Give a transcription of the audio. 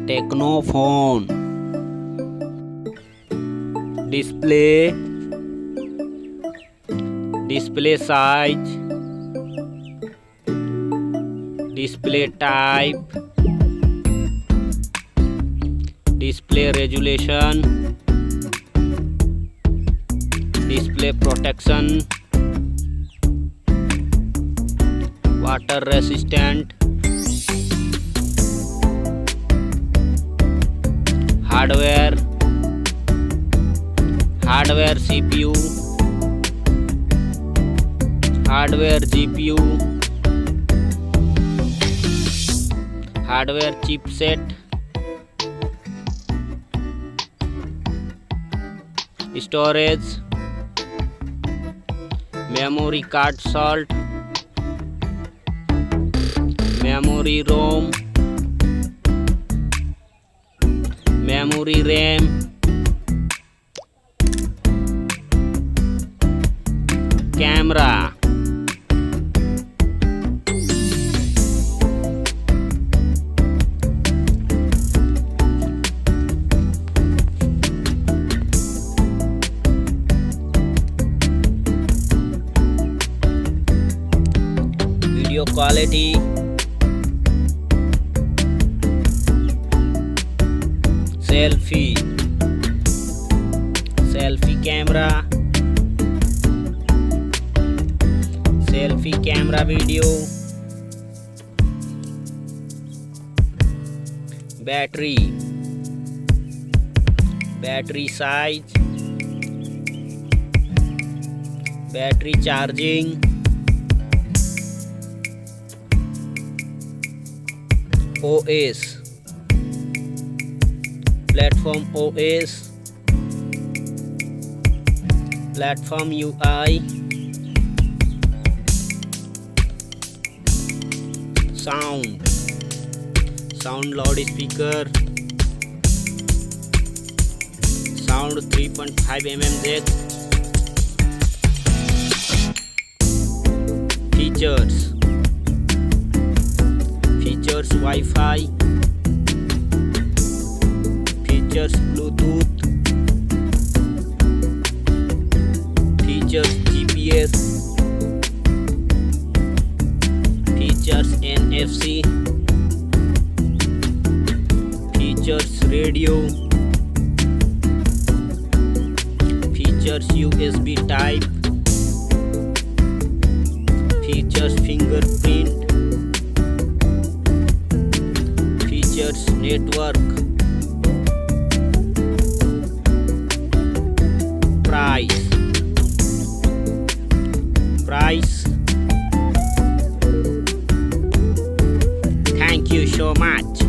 Tecno phone. Display size, display type, display resolution, display protection, water resistant, hardware CPU, hardware GPU, hardware chipset, storage, memory card slot, memory ROM, memory RAM, camera, video quality, selfie camera video, battery size, battery charging, OS, platform OS, platform UI, sound loudspeaker, sound 3.5 mm jack, features Wi-Fi, features Bluetooth, features GPS, features NFC, features radio, features USB type, features fingerprint, features network, price. Thank you so much.